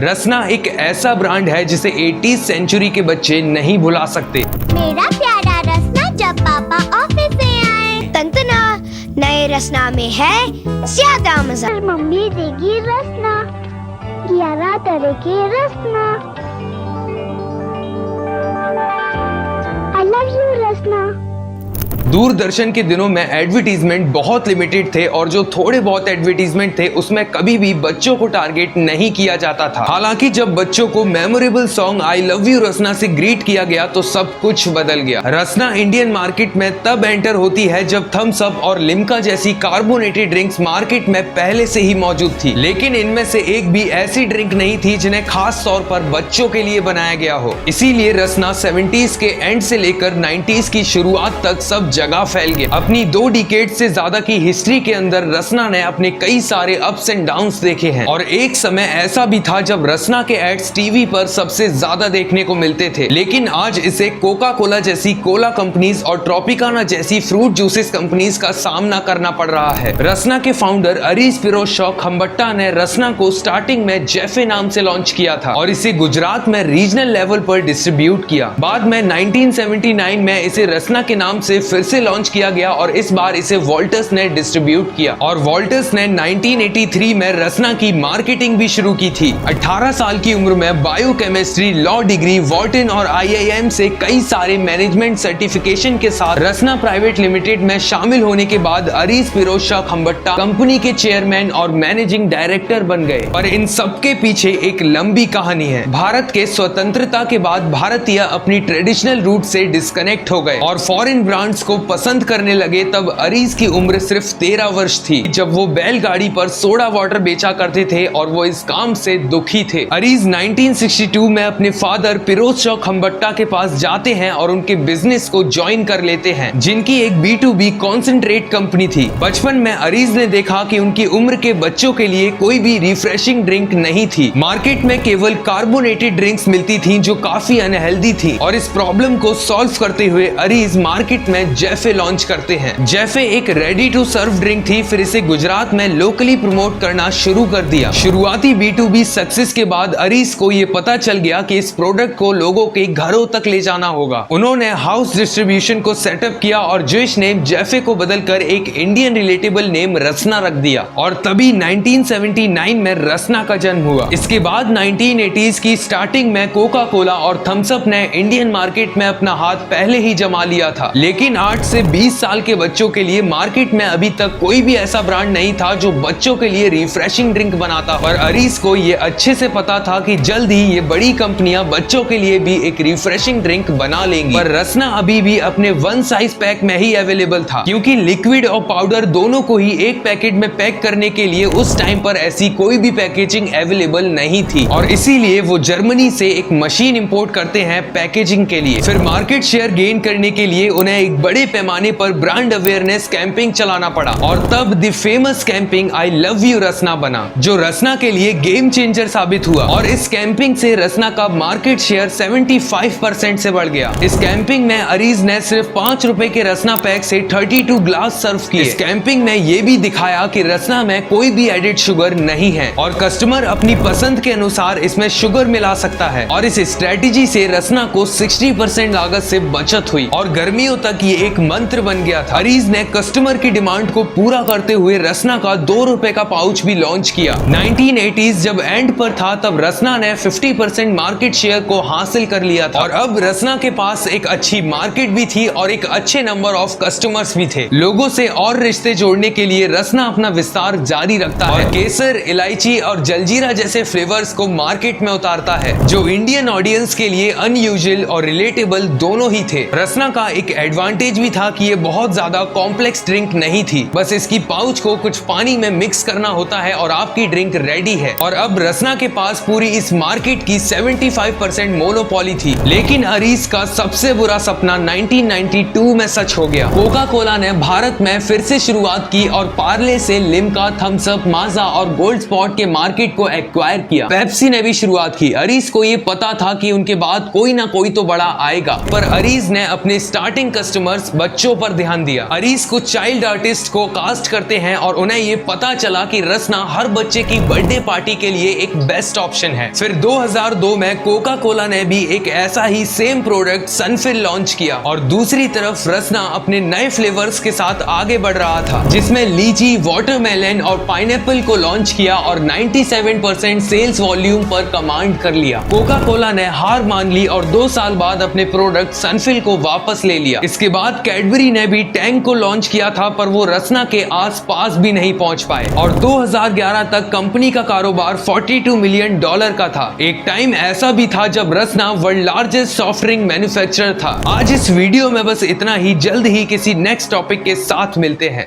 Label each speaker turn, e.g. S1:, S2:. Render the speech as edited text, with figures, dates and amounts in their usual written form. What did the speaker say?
S1: रसना एक ऐसा ब्रांड है जिसे 80th सेंचुरी के बच्चे नहीं भुला सकते।
S2: मेरा प्यारा रसना जब पापा ऑफिस से आए।
S3: तंतना नए रसना में है ज्यादा मजा।
S2: मम्मी देगी रसना, 11 तरह के रसना। आई लव यू रसना।
S1: दूरदर्शन के दिनों में एडवर्टीजमेंट बहुत लिमिटेड थे और जो थोड़े बहुत एडवर्टीजमेंट थे उसमें कभी भी बच्चों को टारगेट नहीं किया जाता था। हालांकि जब बच्चों को memorable song I love you Rasna से ग्रीट किया गया तो सब कुछ बदल गया। रसना इंडियन मार्केट में तब एंटर होती है जब थम्स अप और लिम्का जैसी कार्बोनेटेड ड्रिंक्स मार्केट में पहले से ही मौजूद थी, लेकिन इनमें से एक भी ऐसी ड्रिंक नहीं थी जिन्हें खास तौर पर बच्चों के लिए बनाया गया हो। इसीलिए रसना 70s के एंड से लेकर 90s की शुरुआत तक सब जगह फैल गया। अपनी 2 डिकेड से ज्यादा की हिस्ट्री के अंदर रसना ने अपने कई सारे अप्स एंड डाउन्स देखे हैं और एक समय ऐसा भी था जब रसना के एड्स टीवी पर सबसे ज्यादा देखने को मिलते थे, लेकिन आज इसे कोका कोला जैसी कोला कंपनीज और ट्रॉपिकाना जैसी फ्रूट जूसेस कंपनीज का सामना करना पड़ रहा है। रसना के फाउंडर अरीज फिरोज शॉ खंबट्टा ने रसना को स्टार्टिंग में जैफे नाम से लॉन्च किया था और इसे गुजरात में रीजनल लेवल पर डिस्ट्रीब्यूट किया। बाद में 1979 में इसे रसना के नाम से फिर से लॉन्च किया गया और इस बार इसे वॉल्टर्स ने डिस्ट्रीब्यूट किया और वॉल्टर्स ने 1983 में रसना की मार्केटिंग भी शुरू की थी। 18 साल की उम्र में बायोकेमिस्ट्री, लॉ डिग्री, वॉर्टन और IIM से कई सारे मैनेजमेंट सर्टिफिकेशन के साथ रसना प्राइवेट लिमिटेड में शामिल होने के बाद अरीज फिरोज शाह खंबट्टा कंपनी के चेयरमैन और मैनेजिंग डायरेक्टर बन गए। और इन सबके पीछे एक लंबी कहानी है। भारत के स्वतंत्रता के बाद भारतीय अपनी ट्रेडिशनल रूट से डिस्कनेक्ट हो गए और फॉरेन ब्रांड्स को पसंद करने लगे। तब अरीज की उम्र सिर्फ 13 वर्ष थी जब वो बैलगाड़ी पर सोडा वाटर बेचा करते थे और वो इस काम से दुखी थे। अरीज 1962 में अपने फादर फिरोज शाह खंबट्टा के पास जाते हैं और उनके बिजनेस को ज्वाइन कर लेते हैं, जिनकी एक B2B कॉन्सेंट्रेट कंपनी थी। बचपन में अरीज ने देखा कि उनकी उम्र के बच्चों के लिए कोई भी रिफ्रेशिंग ड्रिंक नहीं थी। मार्केट में केवल कार्बोनेटेड ड्रिंक्स मिलती थी जो काफी अनहेल्दी थी और इस प्रॉब्लम को सॉल्व करते हुए अरीज मार्केट में जैफे लॉन्च करते हैं। जैफे एक रेडी टू सर्व ड्रिंक थी, फिर इसे गुजरात में लोकली प्रमोट करना शुरू कर दिया। शुरुआती B2B सक्सेस के बाद अरीज को ये पता चल गया कि इस प्रोडक्ट को लोगों के घरों तक ले जाना होगा। उन्होंने हाउस डिस्ट्रीब्यूशन को सेटअप किया और जेश नेम जैफे को बदलकर एक इंडियन रिलेटेबल नेम रसना रख दिया और तभी 1979 में रसना का जन्म हुआ। इसके बाद 1980s की स्टार्टिंग में कोका कोला और थम्स अप ने इंडियन मार्केट में अपना हाथ पहले ही जमा लिया था, लेकिन 8 से 20 साल के बच्चों के लिए मार्केट में अभी तक कोई भी ऐसा ब्रांड नहीं था जो बच्चों के लिए रिफ्रेशिंग ड्रिंक बनाता। और अरीज को ये अच्छे से पता था कि जल्द ही ये बड़ी कंपनियां बच्चों के लिए भी एक रिफ्रेशिंग ड्रिंक बना लेंगी। पर रसना अभी भी अपने 1 साइज पैक में ही अवेलेबल था, क्योंकि लिक्विड और पाउडर दोनों को ही एक पैकेट में पैक करने के लिए उस टाइम पर ऐसी कोई भी पैकेजिंग अवेलेबल नहीं थी और इसीलिए वो जर्मनी से एक मशीन इंपोर्ट करते हैं पैकेजिंग के लिए। फिर मार्केट शेयर गेन करने के लिए उन्हें एक बड़े पैमाने पर ब्रांड अवेयरनेस कैंपिंग चलाना पड़ा और तब the famous campaign I love you Rasna बना, जो रसना के लिए गेम चेंजर साबित हुआ। और इस कैंपिंग से रसना का मार्केट शेयर 75% से बढ़ गया। इस कैंपिंग में अरीज ने सिर्फ 5 रुपए के रसना पैक से 32 ग्लास सर्व किए। इस कैंपिंग में ये भी दिखाया कि रसना में कोई भी एडेड शुगर नहीं है और कस्टमर अपनी पसंद के अनुसार इसमें शुगर मिला सकता है। और इस स्ट्रेटेजी से रसना को 60% लागत से बचत हुई और गर्मियों तक ये एक मंत्र बन गया था। अरीज ने कस्टमर की डिमांड को पूरा करते हुए रसना का 2 रुपए का पाउच भी लॉन्च किया। 1980s जब एंड पर था तब रसना ने 50% मार्केट शेयर को हासिल कर लिया था और अब रसना के पास एक अच्छी मार्केट भी थी और एक अच्छे नंबर ऑफ कस्टमर्स भी थे। लोगों से और रिश्ते जोड़ने के लिए रसना अपना विस्तार जारी रखता है, केसर, इलायची और जलजीरा जैसे फ्लेवर्स को मार्केट में उतारता है जो इंडियन ऑडियंस के लिए अनयूजुअल और रिलेटेबल दोनों ही थे। रसना का एक एडवांटेज भी था कि ये बहुत ज्यादा कॉम्प्लेक्स ड्रिंक नहीं थी, बस इसकी पाउच को कुछ पानी में मिक्स करना होता है और आपकी ड्रिंक रेडी है। और अब रसना के पास पूरी इस मार्केट की 75% मोनोपोली थी। लेकिन अरीज का सबसे बुरा सपना 1992 में सच हो गया। कोका कोला ने भारत में फिर से शुरुआत की और पार्ले से लिम्का, थम्स अप, माजा और गोल्ड स्पॉट के मार्केट को एक्वायर किया। पेप्सी ने भी शुरुआत की। अरीज को ये पता था कि उनके बाद कोई ना कोई तो बड़ा आएगा, पर अरीज ने अपने स्टार्टिंग कस्टमर्स बच्चों पर ध्यान दिया। अरीस कुछ चाइल्ड आर्टिस्ट को कास्ट करते हैं और उन्हें ये पता चला कि रसना हर बच्चे की बर्थडे पार्टी के लिए एक बेस्ट ऑप्शन है। फिर 2002 में कोका कोला ने भी एक ऐसा ही सेम प्रोडक्ट सनफिल लॉन्च किया और दूसरी तरफ रसना अपने नए फ्लेवर्स के साथ आगे बढ़ रहा था, जिसमें लीची, वाटरमेलन और पाइनएप्पल को लॉन्च किया और 97% सेल्स वॉल्यूम पर कमांड कर लिया। कोका कोला ने हार मान ली और 2 साल बाद अपने प्रोडक्ट सनफिल को वापस ले लिया। इसके बाद कैडबरी ने भी टैंग को लॉन्च किया था, पर वो रसना के आसपास भी नहीं पहुंच पाए और 2011 तक कंपनी का कारोबार $42 मिलियन का था। एक टाइम ऐसा भी था जब Rasna world largest soft drink manufacturer था। आज इस वीडियो में बस इतना ही। जल्द ही किसी नेक्स्ट टॉपिक के साथ मिलते हैं।